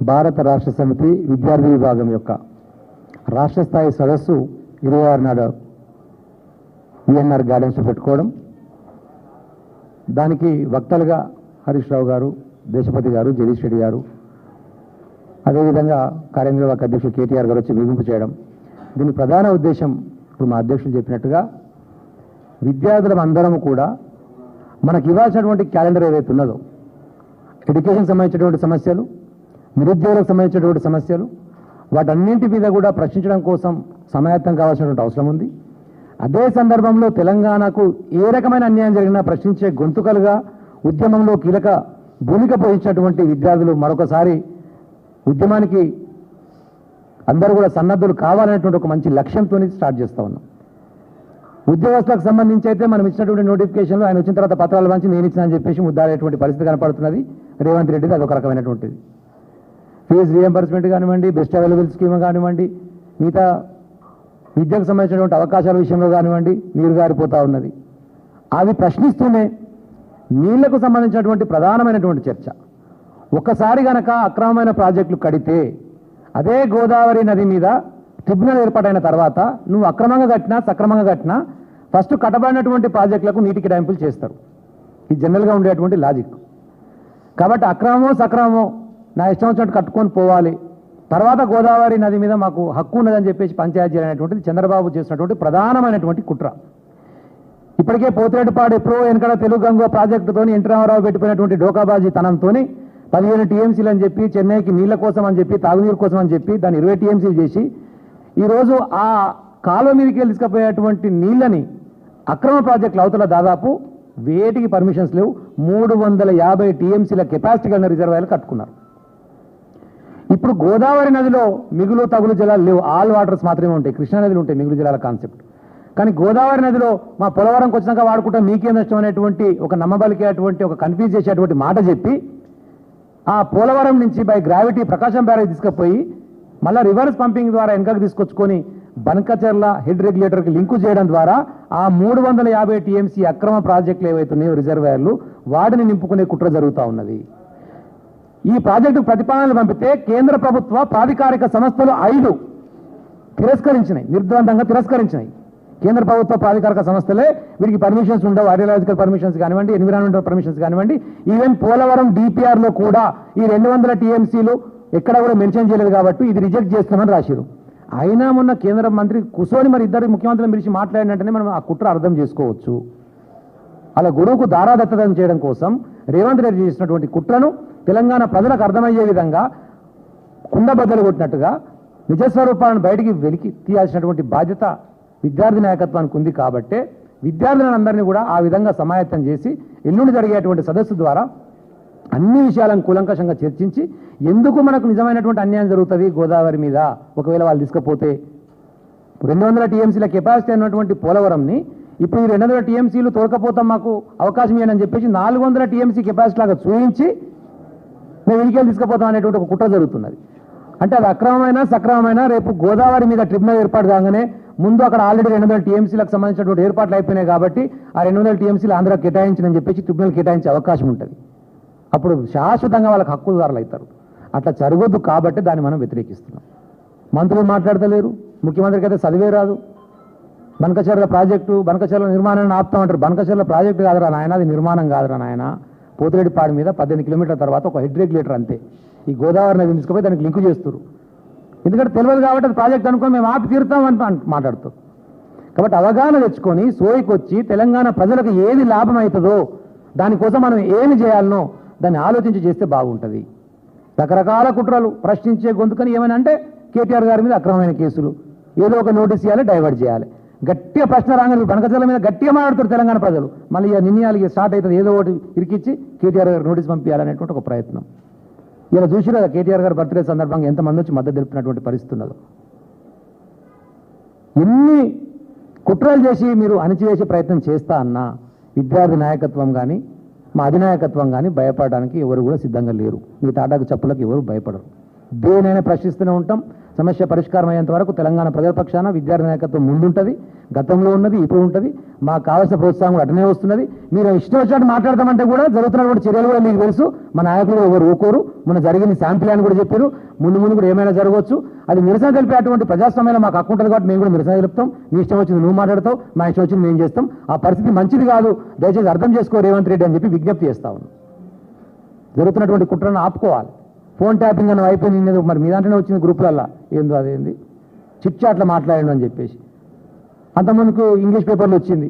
భారత రాష్ట్ర సమితి విద్యార్థి విభాగం యొక్క రాష్ట్ర స్థాయి సదస్సు 26 నాడు విఎన్ఆర్ గార్డెన్స్ పెట్టుకోవడం, దానికి వక్తలుగా హరీష్ రావు గారు, దేశపతి గారు, జగదీష్ రెడ్డి గారు, అదేవిధంగా కార్యనిర్వాహక అధ్యక్షుడు కేటీఆర్ గారు వచ్చి ముగింపు చేయడం. దీని ప్రధాన ఉద్దేశం ఇప్పుడు మా అధ్యక్షులు చెప్పినట్టుగా విద్యార్థులం అందరం కూడా మనకు ఇవ్వాల్సినటువంటి క్యాలెండర్ ఏదైతే ఉన్నదో, ఎడ్యుకేషన్ సంబంధించినటువంటి సమస్యలు, నిరుద్యోగులకు సంబంధించినటువంటి సమస్యలు, వాటన్నింటి మీద కూడా ప్రశ్నించడం కోసం సమాయత్తం కావాల్సినటువంటి అవసరం ఉంది. అదే సందర్భంలో తెలంగాణకు ఏ రకమైన అన్యాయం జరిగినా ప్రశ్నించే గొంతుకలుగా ఉద్యమంలో కీలక భూమిక పోషించినటువంటి విద్యార్థులు మరొకసారి ఉద్యమానికి అందరూ కూడా సన్నద్ధులు కావాలనేటువంటి ఒక మంచి లక్ష్యంతో స్టార్ట్ చేస్తూ ఉన్నాం. ఉద్యోగస్తులకు సంబంధించి అయితే మనం ఇచ్చినటువంటి నోటిఫికేషన్లో ఆయన వచ్చిన తర్వాత పత్రాలు పంచి నేను ఇచ్చిన అని చెప్పేసి ముద్దాడేటువంటి పరిస్థితి కనపడుతున్నది. రేవంత్ రెడ్డిది అదొక రకమైనటువంటిది. ఫీజు రియంబర్స్మెంట్ కానివ్వండి, బెస్ట్ అవైలబుల్ స్కీమ్ కానివ్వండి, మిగతా విద్యకు సంబంధించినటువంటి అవకాశాల విషయంలో కానివ్వండి నీరు గారిపోతూ ఉన్నది. అది ప్రశ్నిస్తూనే నీళ్లకు సంబంధించినటువంటి ప్రధానమైనటువంటి చర్చ, ఒక్కసారి గనక అక్రమమైన ప్రాజెక్టులు కడితే అదే గోదావరి నది మీద ట్రిబ్యునల్ ఏర్పాటైన తర్వాత నువ్వు అక్రమంగా కట్టినా సక్రమంగా కట్టినా ఫస్ట్ కట్టబడినటువంటి ప్రాజెక్టులకు నీటి కేటాయింపులు చేస్తారు. ఇది జనరల్గా ఉండేటువంటి లాజిక్. కాబట్టి అక్రమమో సక్రమమో నా ఇష్టం వచ్చినట్టు కట్టుకొని పోవాలి, తర్వాత గోదావరి నది మీద మాకు హక్కు ఉన్నదని చెప్పేసి పంచాయతీ చేయాలనేటువంటిది చంద్రబాబు చేసినటువంటి ప్రధానమైనటువంటి కుట్ర. ఇప్పటికే పోతిరెడ్డిపాడు ఎప్పుడో వెనకడ తెలుగు గంగో ప్రాజెక్టుతో ఎన్టీ రామారావు పెట్టిపోయినటువంటి డోకాబాజీ తనంతో 15 టీఎంసీలు అని చెప్పి చెన్నైకి నీళ్ల కోసం అని చెప్పి తాగునీరు కోసం అని చెప్పి దాన్ని 20 టీఎంసీలు చేసి ఈరోజు ఆ కాలువ మీదకి తీసుకుపోయేటువంటి నీళ్ళని అక్రమ ప్రాజెక్టులు అవతల దాదాపు వేటికి పర్మిషన్స్ లేవు. 350 టీఎంసీల కెపాసిటీ కలిగిన రిజర్వాయర్లు కట్టుకున్నారు. ఇప్పుడు గోదావరి నదిలో మిగులు తగులు జలాలు లేవు, ఆల్ వాటర్స్ మాత్రమే ఉంటాయి. కృష్ణా నదిలో ఉంటాయి మిగులు జలాల కాన్సెప్ట్. కానీ గోదావరి నదిలో మా పోలవరంకి వచ్చినాక వాడుకుంటా మీకేం నష్టం అనేటువంటి ఒక నమ్మబలికేటువంటి ఒక కన్ఫ్యూజ్ చేసేటువంటి మాట చెప్పి ఆ పోలవరం నుంచి బై గ్రావిటీ ప్రకాశం బ్యారేజ్ తీసుకుపోయి మళ్ళీ రివర్స్ పంపింగ్ ద్వారా వెనకకు తీసుకొచ్చుకొని బనకచెర్ల హెడ్ రెగ్యులేటర్కి లింకు చేయడం ద్వారా ఆ 350 టీఎంసీ అక్రమ ప్రాజెక్టులు ఏవైతున్నాయో రిజర్వాయర్లు వాటిని నింపుకునే కుట్ర జరుగుతూ ఉన్నది. ఈ ప్రాజెక్టు ప్రతిపాదనలు పంపితే కేంద్ర ప్రభుత్వ ప్రాధికారిక సంస్థలు 5 తిరస్కరించినాయి, నిర్ద్వందంగా తిరస్కరించినాయి. కేంద్ర ప్రభుత్వ ప్రాధికారిక సంస్థలే వీటికి పర్మిషన్స్ ఉండవు, ఆర్డియాలజికల్ పర్మిషన్స్ కానివ్వండి, ఎన్విరాన్మెంటల్ పర్మిషన్స్ కానివ్వండి. ఈవెన్ పోలవరం డిపిఆర్లో కూడా ఈ 200 టీఎంసీలు ఎక్కడ కూడా మెన్షన్ చేయలేదు కాబట్టి ఇది రిజెక్ట్ చేస్తామని రాశారు. అయినా మొన్న కేంద్ర మంత్రి కూర్చొని మరి ఇద్దరు ముఖ్యమంత్రులను పిలిచి మాట్లాడినట్టనే మనం ఆ కుట్ర అర్థం చేసుకోవచ్చు. అలా గొడవకు దారాదత్తదం చేయడం కోసం రేవంత్ రెడ్డి చేసినటువంటి కుట్రను తెలంగాణ ప్రజలకు అర్థమయ్యే విధంగా కుండబద్దలు కొట్టినట్టుగా నిజస్వరూపాలను బయటికి వెలికి తీయాల్సినటువంటి బాధ్యత విద్యార్థి నాయకత్వానికి ఉంది. కాబట్టే విద్యార్థులందరినీ కూడా ఆ విధంగా సమాయత్తం చేసి ఎల్లుండి జరిగేటువంటి సదస్సు ద్వారా అన్ని విషయాలను కూలంకషంగా చర్చించి ఎందుకు మనకు నిజమైనటువంటి అన్యాయం జరుగుతుంది గోదావరి మీద ఒకవేళ వాళ్ళు తీసుకపోతే 200 టీఎంసీల కెపాసిటీ అన్నటువంటి పోలవరంని ఇప్పుడు ఈ 200 టీఎంసీలు తోలకపోతాం మాకు అవకాశం ఇవ్వని చెప్పేసి 400 టీఎంసీ కెపాసిటీ లాగా చూపించి మేము ఇడికెళ్ళి తీసుకుపోతాం అనేటువంటి ఒక కుట్ర జరుగుతున్నది. అంటే అది అక్రమమైన సక్రమమైన రేపు గోదావరి మీద ట్రిబ్యునల్ ఏర్పాటు కాగానే ముందు అక్కడ ఆల్రెడీ 200 టీఎంసీలకు సంబంధించినటువంటి ఏర్పాట్లు అయిపోయినాయి కాబట్టి ఆ 200 టీఎంసీలు ఆంధ్రాకి కేటాయించని చెప్పేసి ట్రిబ్యునల్ కేటాయించే అవకాశం ఉంటుంది. అప్పుడు శాశ్వతంగా వాళ్ళకి హక్కుదారులు అవుతారు. అట్లా జరగొద్దు కాబట్టి దాన్ని మనం వ్యతిరేకిస్తున్నాం. మంత్రులు మాట్లాడతలేరు, ముఖ్యమంత్రికి అయితే చదివే రాదు. బనకచెర్ల ప్రాజెక్టు, బనకచెర్ల నిర్మాణాన్ని ఆపుతామంటారు. బనకచెర్ల ప్రాజెక్టు కాదురా నాయన, అది నిర్మాణం కాదురా నాయన. పోతిరెడ్డిపాడు మీద 18 కిలోమీటర్ల తర్వాత ఒక హెడ్ రెగ్యులేటర్ అంతే. ఈ గోదావరి నది తీసుకుపోయి దానికి లింకు చేస్తారు. ఎందుకంటే తెలియదు కాబట్టి అది ప్రాజెక్ట్ అనుకొని మేము ఆపి తీరుతామని మాట్లాడుతాం. కాబట్టి అవగాహన తెచ్చుకొని సోయికొచ్చి తెలంగాణ ప్రజలకు ఏది లాభం అవుతుందో దానికోసం మనం ఏమి చేయాలనో దాన్ని ఆలోచించి చేస్తే బాగుంటుంది. రకరకాల కుట్రలు ప్రశ్నించే గొంతుకని ఏమైనా అంటే కేటీఆర్ గారి మీద అక్రమమైన కేసులు, ఏదో ఒక నోటీస్ ఇవ్వాలి, డైవర్ట్ చేయాలి. గట్టిగా ప్రశ్న రాగానే బనకచెర్ల మీద గట్టిగా మాట్లాడుతారు తెలంగాణ ప్రజలు. మళ్ళీ నిర్ణయాలు స్టార్ట్ అవుతుంది, ఏదో ఒకటి ఇరికిచ్చి కేటీఆర్ గారు నోటీస్ పంపించాలనేటువంటి ఒక ప్రయత్నం. ఇలా చూసి కదా కేటీఆర్ గారు బర్త్డే సందర్భంగా ఎంతమంది వచ్చి మద్దతు తెలుపుతున్నటువంటి పరిస్థితి ఉన్నదో. ఎన్ని కుట్రలు చేసి మీరు అణిచివేసే ప్రయత్నం చేస్తా అన్నా విద్యార్థి నాయకత్వం కానీ మా అధినాయకత్వం కానీ భయపడడానికి ఎవరు కూడా సిద్ధంగా లేరు. మీ తాటాకు చెప్పులకు ఎవరు భయపడరు. దేనైనా ప్రశ్నిస్తూనే ఉంటాం, సమస్య పరిష్కారం అయ్యేంత వరకు తెలంగాణ ప్రజల పక్షాన విద్యార్థి నాయకత్వం ముందుంటుంది, గతంలో ఉన్నది, ఇప్పుడు ఉంటుంది. మాకు కావాల్సిన ప్రోత్సాహం కూడా అటనే వస్తున్నది. మీరు ఇష్టం వచ్చినట్టు మాట్లాడతామంటే కూడా జరుగుతున్నటువంటి చర్యలు కూడా మీకు తెలుసు. మా నాయకులు ఎవరు ఊకోరు. మన జరిగింది శాంపిల్ అని కూడా చెప్పారు. ముందు ముందు కూడా ఏమైనా జరగవచ్చు. అది నిరసన తెలిపేటువంటి ప్రజాస్వామ్యంలో మాకు హక్కు ఉంటుంది కాబట్టి మేము కూడా నిరసన తెలుపుతాం. నీ ఇష్టం వచ్చింది నువ్వు మాట్లాడతావు, మా ఇష్టం వచ్చింది మేము చేస్తాం. ఆ పరిస్థితి మంచిది కాదు, దయచేసి అర్థం చేసుకో రేవంత్ రెడ్డి అని చెప్పి విజ్ఞప్తి చేస్తా ఉన్నాం. జరుగుతున్నటువంటి కుట్రను ఆపుకోవాలి. ఫోన్ ట్యాపింగ్ అని అయిపోయింది, మరి మీ దాంట్లోనే వచ్చింది గ్రూపులల్లా, ఏందో అదేంది చిట్ చాట్లో మాట్లాడండి అని చెప్పేసి. అంతమందికి ఇంగ్లీష్ పేపర్లు వచ్చింది,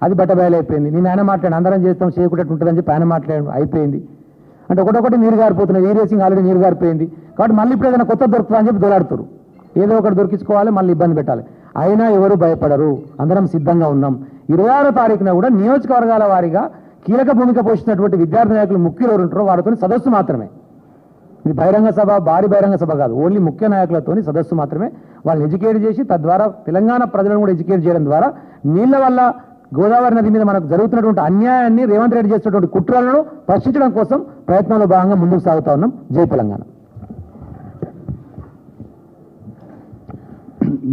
అది బట్టబయలు అయిపోయింది. నేను ఆయన మాట్లాడి అందరం చేస్తాం చేయకుండా ఉంటుందని చెప్పి ఆయన మాట్లాడి అయిపోయింది. అంటే ఒకటొకటి నీరు గారిపోతున్నాయి. ఈ రేసింగ్ ఆల్రెడీ నీరు గారిపోయింది కాబట్టి మళ్ళీ ఇప్పుడు ఏదైనా కొత్త దొరుకుతుందా అని చెప్పి దొలాడుతారు. ఏదో ఒకటి దొరికించుకోవాలి, మళ్ళీ ఇబ్బంది పెట్టాలి. అయినా ఎవరు భయపడరు, అందరం సిద్ధంగా ఉన్నాం. 26వ తారీఖున కూడా నియోజకవర్గాల వారీగా కీలక భూమిక పోషించినటువంటి విద్యార్థి నాయకులు ముఖ్యులు ఎవరు ఉంటారో వారితో సదస్సు మాత్రమే. ఇది బహిరంగ సభ, భారీ బహిరంగ సభ కాదు. ఓన్లీ ముఖ్య నాయకులతో సదస్సు మాత్రమే. వాళ్ళని ఎడ్యుకేట్ చేసి తద్వారా తెలంగాణ ప్రజలను కూడా ఎడ్యుకేట్ చేయడం ద్వారా నీళ్ల వల్ల గోదావరి నది మీద మనకు జరుగుతున్నటువంటి అన్యాయాన్ని రేవంత్ రెడ్డి చేస్తున్నటువంటి కుట్రలను పరిశీలించడం కోసం ప్రయత్నంలో భాగంగా ముందుకు సాగుతా ఉన్నాం. జై తెలంగాణ.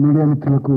మీడియా మిత్రులకు